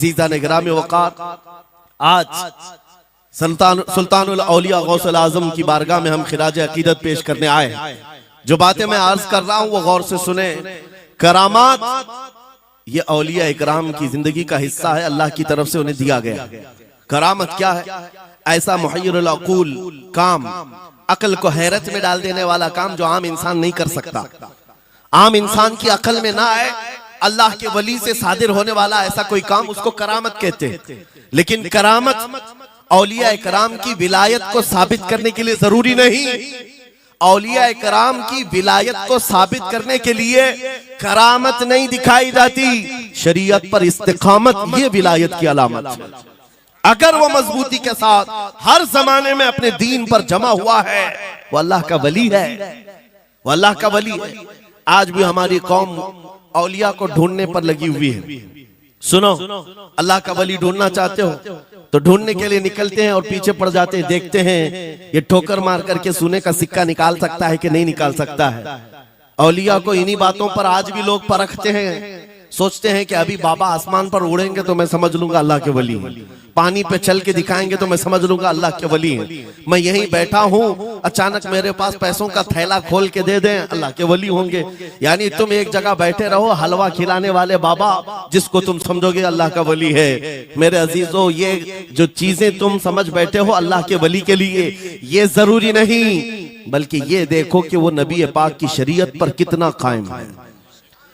Jizan ग्रामी वक़ार, आज सुल्तानुल औलिया गौसुल आज़म की बारगाह में हम खिराज अकीदत पेश करने आए। जो बातें मैं अर्ज कर रहा हूँ वो गौर से सुने। करामात ये औलिया इकराम की जिंदगी का हिस्सा है, अल्लाह की तरफ से उन्हें दिया गया। करामत क्या है? ऐसा मुहय्यरुल अक़ूल काम, अकल को हैरत में डाल देने वाला काम जो आम इंसान नहीं कर सकता, आम इंसान की अकल में ना आए, अल्लाह के वली से सादिर होने वाला ऐसा कोई काम, उसको करामत कहते हैं। लेकिन करामत औलिया इकराम की विलायत को साबित करने के लिए जरूरी नहीं। औलिया इकराम की विलायत को साबित करने के लिए करामत नहीं दिखाई जाती, शरीयत पर इस्तिकामत ये विलायत की अलामत है। अगर वो मजबूती के साथ हर जमाने में अपने दीन पर जमा हुआ है, वो अल्लाह का वली है, वो अल्लाह का वली है। आज भी हमारी कौम औलिया को ढूंढने पर लगी हुई है। सुनो, अल्लाह का वली ढूंढना चाहते हो तो ढूंढने के लिए निकलते हैं और पीछे पड़ जाते हैं, देखते हैं ये ठोकर मार करके सोने का सिक्का निकाल सकता है कि नहीं निकाल सकता है। औलिया को इन्हीं बातों पर आज भी लोग परखते हैं, सोचते हैं कि अभी बाबा आसमान पर उड़ेंगे तो मैं समझ लूंगा अल्लाह के वली हैं, पानी पे चल के दिखाएंगे तो मैं समझ लूंगा अल्लाह के वली हैं। मैं यहीं बैठा हूँ, अचानक मेरे पास पैसों का थैला खोल के दे दें, अल्लाह के वली होंगे। यानी तुम एक जगह बैठे रहो, हलवा खिलाने वाले बाबा जिसको तुम समझोगे अल्लाह का वली है। मेरे अजीजों, ये जो चीजें तुम समझ बैठे हो अल्लाह के वली के लिए, ये जरूरी नहीं, बल्कि ये देखो कि वो नबी पाक की शरीयत पर कितना कायम है,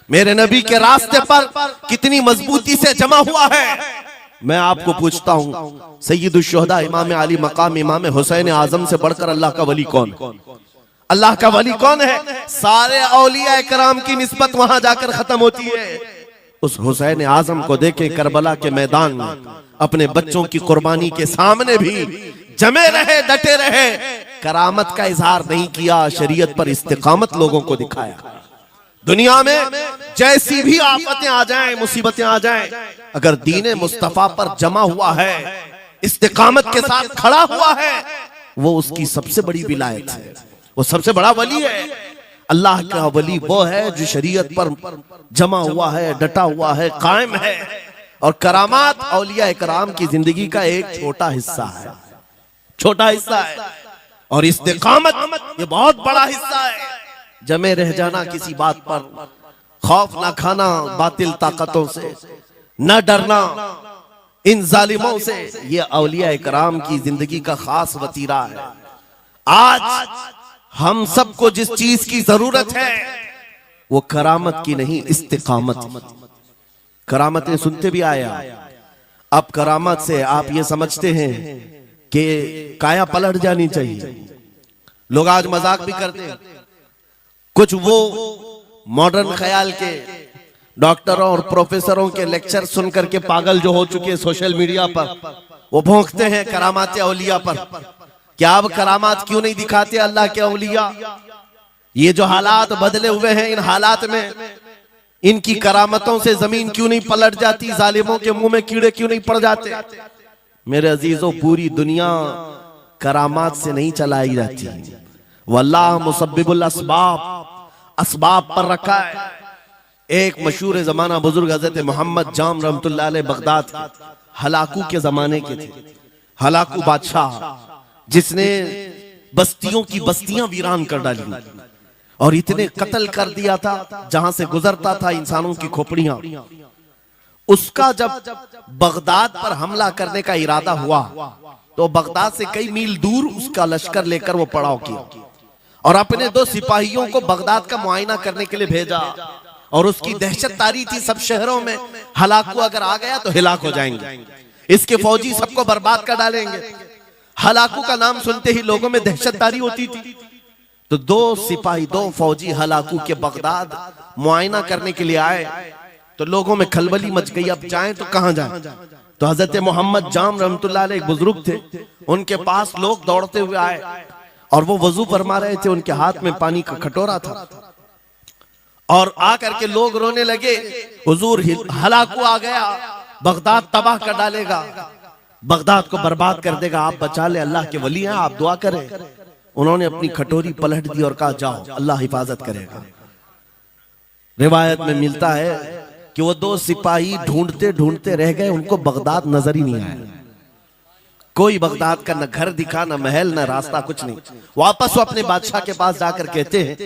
मेरे नबी के रास्ते पर कितनी मजबूती से जमा हुआ है। मैं आपको पूछता हूँ, सैयदुल शुहदा इमाम अली मकाम इमाम हुसैन आजम से बढ़कर अल्लाह का वली कौन? अल्लाह का वली कौन है? सारे औलिया इकराम की निस्बत वहां जाकर खत्म होती है। उस हुसैन आजम को देखें, करबला के मैदान में अपने बच्चों की कुर्बानी के सामने भी जमे रहे, डटे रहे, करामत का इजहार नहीं किया, शरीयत पर इस्तिकामत लोगों को दिखाया। दुनिया में जैसी भी आफतें आ जाएं, मुसीबतें आ जाएं, अगर दीन मुस्तफा पर जमा हुआ है, इस्तिकामत के साथ खड़ा हुआ है, वो उसकी सबसे बड़ी विलायत है, वो सबसे बड़ा वली है। अल्लाह का वली वो है जो शरीयत पर जमा हुआ है, डटा हुआ है, कायम है। और करामात औलिया इकराम की जिंदगी का एक छोटा हिस्सा है, छोटा हिस्सा है। और इस्तिकामत ये बहुत बड़ा हिस्सा है। जमे रह जाना किसी बात पर, खौफ ना खाना बातिल ताकतों से, न डरना इन जालिमों से, ये औलिया इकराम की जिंदगी का खास वतीरा है। आज हम सबको जिस चीज की जरूरत है वो करामत की नहीं, इस्तिकामत। करामतें सुनते भी आया, अब करामत से आप ये समझते हैं कि काया पलट जानी चाहिए। लोग आज मजाक भी करते हैं, कुछ वो मॉडर्न ख्याल के डॉक्टरों और प्रोफेसरों के लेक्चर सुन करके पागल जो हो चुके सोशल मीडिया पर, वो भौंकते हैं करामात औलिया पर। क्या अब करामात क्यों नहीं दिखाते अल्लाह के औलिया? ये जो हालात बदले हुए हैं, इन हालात में इनकी करामतों से जमीन क्यों नहीं पलट जाती, जालिमों के मुंह में कीड़े क्यों नहीं पड़ जाते? मेरे अजीजों, पूरी दुनिया करामात से नहीं चलाई जाती, वल्लाह मुसब्बिबुल अस्बाब, असबाब पर रखा है। एक मशहूर जमाना बुजुर्ग हजरत मोहम्मद जाम रहमतुल्लाह अलैह बगदाद हलाकू के जमाने के थे। हलाकू बादशाह जिसने बस्तियों की बस्तियां वीरान कर डाली और इतने कत्ल कर दिया था, जहां से गुजरता था इंसानों की खोपड़ियां। उसका जब बगदाद पर हमला करने का इरादा हुआ तो बगदाद से कई मील दूर उसका लश्कर लेकर वो पड़ाव किया और अपने 2 सिपाहियों को बगदाद का मुआयना करने के लिए भेजा। और उसकी दहशत तारी थी सब शहरों में, हलाकू अगर आ गया तो हिलाक हो जाएंगे, इसके फौजी सबको बर्बाद कर डालेंगे। हलाकू का नाम सुनते ही लोगों में दहशत तारी होती थी। तो 2 सिपाही, 2 फौजी हलाकू के बगदाद मुआयना करने के लिए आए तो लोगों में खलबली मच गई, अब जाएं तो कहां जाएं? तो हजरत मोहम्मद जाम रहमतुल्लाह अलैह एक बुजुर्ग थे, उनके पास लोग दौड़ते हुए आए और वो वजू फरमा रहे थे, उनके हाथ में पानी का कटोरा था और आकर के लोग रोने लगे, हुजूर हलाकू आ गया, बगदाद तबाह कर डालेगा, बगदाद को बर्बाद कर देगा, आप बचा ले, अल्लाह के वली हैं, आप दुआ करें। उन्होंने अपनी कटोरी पलट दी और कहा जाओ, अल्लाह हिफाजत करेगा। रिवायत में मिलता है कि वो दो सिपाही ढूंढते ढूंढते रह गए, उनको बगदाद नजर ही नहीं आया। कोई बगदाद का न घर दिखा, न महल, न रास्ता, कुछ नहीं। वापस वो अपने बादशाह के पास जाकर कहते हैं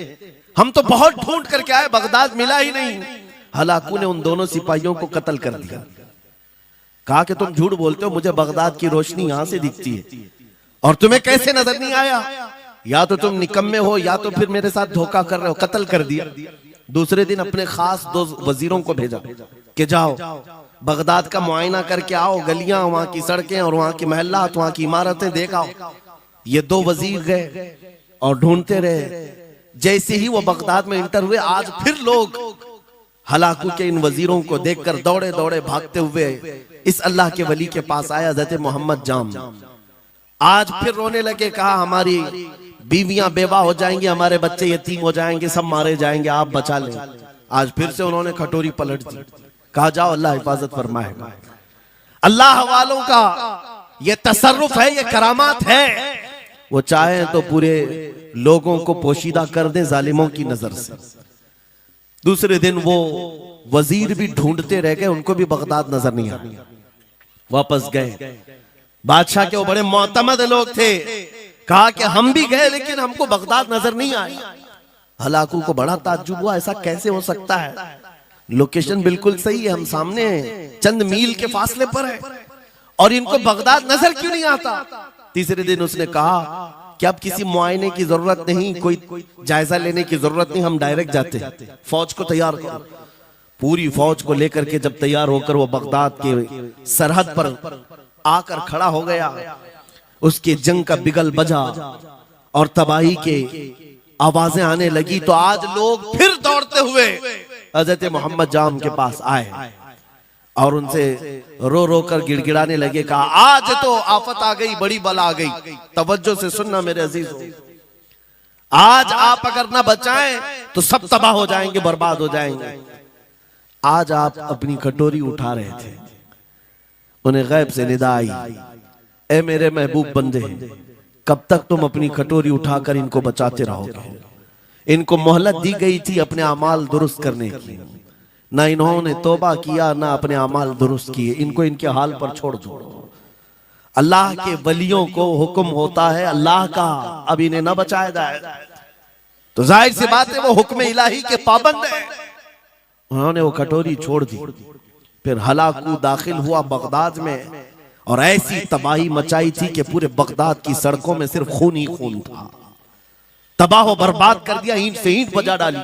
हम तो बहुत ढूंढ करके आए, बगदाद मिला ही नहीं। हलाकू ने उन दोनों सिपाहियों को कत्ल कर दिया। कहा कि तुम झूठ बोलते हो, मुझे बगदाद की रोशनी यहां से दिखती है और तुम्हें कैसे नजर नहीं आया? या तो तुम निकम्मे हो या तो फिर मेरे साथ धोखा कर रहे हो। कत्ल कर दिया। दूसरे दिन अपने खास दो वजीरों को भेजा कि जाओ बगदाद का मुआयना करके आओ, गलियां, वहां की सड़कें और वहां की महल्लात, वहां की इमारतें देख आओ। ये दो वजीर गए और ढूंढते रहे। जैसे ही वो बगदाद में इंटर हुए, आज फिर लोग हलाकू के इन वजीरों को देखकर दौड़े दौड़े भागते हुए इस अल्लाह के वली के पास आया, हज़रत मोहम्मद जाम। आज फिर रोने लगे, कहा हमारी बीवियां बेवा हो जाएंगी, हमारे बच्चे यतीम हो जाएंगे, सब मारे जाएंगे, आप बचा लें। आज फिर से उन्होंने खटोरी पलट दी। कहा जाओ अल्लाह हिफाजत फरमाएगा। अल्लाह वालों का ये तसर्रुफ है, ये करामात है। वो चाहे तो पूरे लोगों को पोशीदा कर दे जालिमों की नजर से। दूसरे दिन वो वजीर भी ढूंढते रह गए, उनको भी बगदाद नजर नहीं आया। वापस गए। बादशाह के वो बड़े मोतमद लोग थे। कहा कि हम भी गए लेकिन हमको बगदाद नजर नहीं आया। हलाकू को बड़ा ताज्जुब हुआ, ऐसा कैसे हो सकता है? लोकेशन बिल्कुल सही है, हम सामने चंद मील के फासले पर है और इनको बगदाद नजर क्यों नहीं आता? तीसरे दिन उसने कहा कि अब किसी मुआयने की जरूरत नहीं, कोई जायजा लेने की जरूरत नहीं, हम डायरेक्ट जाते हैं। फौज को तैयार करो। पूरी फौज को लेकर के जब तैयार होकर वो बगदाद के सरहद पर आकर खड़ा हो गया, उसके जंग का बिगल बजा और तबाही के आवाजें आने लगी, तो आज लोग फिर दौड़ते हुए हजरत मोहम्मद जाम के पास आए और उनसे रो रो कर गिड़गिड़ाने लगे। कहा आज तो आफत आ गई, बड़ी बला आ गई। तवज्जो से सुनना मेरे अजीजों, आज आप अगर ना बचाएं तो सब तबाह हो जाएंगे, बर्बाद हो जाएंगे। आज आप अपनी कटोरी उठा रहे थे, उन्हें गैब से निदा आई, ए मेरे महबूब बंदे, कब तक तुम अपनी कटोरी उठाकर इनको बचाते रहोगे? इनको मोहलत दी गई थी अपने अमाल दुरुस्त करने की, ना इन्होंने तौबा किया, ना अपने अमाल दुरुस्त किए। इनको इनके हाल पर छोड़ दो। अल्लाह के वलियों को हुक्म होता है अल्लाह का, अब इन्हें न बचाया जाए तो जाहिर सी बात है वो हुक्म इलाही के पाबंद है। उन्होंने वो कटोरी छोड़ दी। फिर हलाकू दाखिल हुआ बगदाद में और ऐसी तबाही मचाई थी कि पूरे बगदाद की सड़कों में सिर्फ खून ही खून था। तबाह व बर्बाद कर दिया, ईंट से ईंट बजा डाली।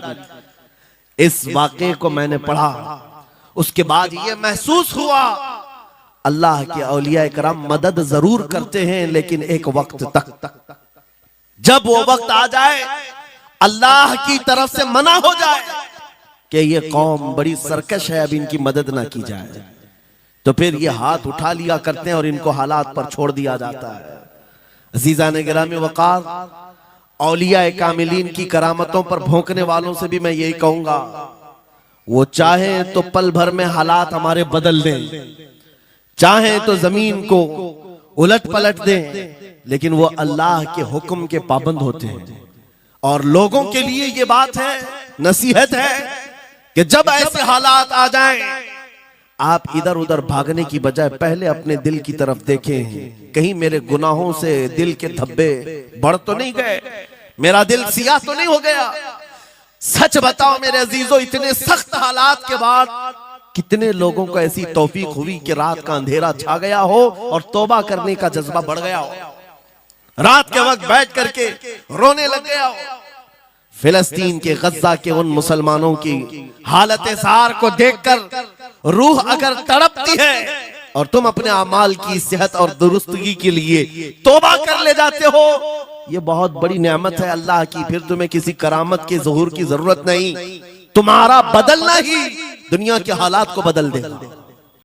इस वाक़े को मैंने पढ़ा, उसके बाद ये महसूस हुआ अल्लाह के औलिया कराम मदद जरूर करते हैं, लेकिन एक वक्त तक, जब वो वक्त आ जाए अल्लाह की तरफ से मना हो जाए कि ये कौम बड़ी सरकश है, अब इनकी मदद ना की जाए, तो फिर ये हाथ उठा लिया करते हैं और इनको हालात पर छोड़ दिया जाता है। अज़ीज़ान गिरामी वक़ार, औलिया कामिलीन की करामतों पर भौंकने वालों से भी मैं यही कहूंगा, वो चाहे तो पल भर में हालात हमारे बदल दें, चाहे तो जमीन को उलट पलट दें, लेकिन वो अल्लाह के हुक्म के पाबंद होते हैं। और लोगों के लिए ये बात है, नसीहत है कि जब ऐसे हालात आ जाएं, आप इधर उधर भागने की बजाय पहले अपने दिल की तरफ देखें, कहीं मेरे गुनाहों से दिल के धब्बे बढ़ तो नहीं गए, मेरा दिल सियाह तो नहीं हो गया। सच बताओ मेरे अजीजों, इतने सख्त हालात के बाद कितने लोगों को ऐसी तौफीक हुई कि रात का अंधेरा छा गया हो और तौबा करने का जज्बा बढ़ गया हो, रात के वक्त बैठ करके रोने लग गया हो। फिलिस्तीन के गज्जा के उन मुसलमानों की हालत सार को देखकर रूह अगर तड़पती है और तुम अपने अमाल की सेहत और दुरुस्तगी के लिए तौबा कर ले जाते हो, ये बहुत बड़ी नेमत है अल्लाह की। फिर तुम्हें किसी करामत के ज़ुहूर की जरूरत नहीं, तुम्हारा बदलना ही दुनिया के हालात को बदल देगा।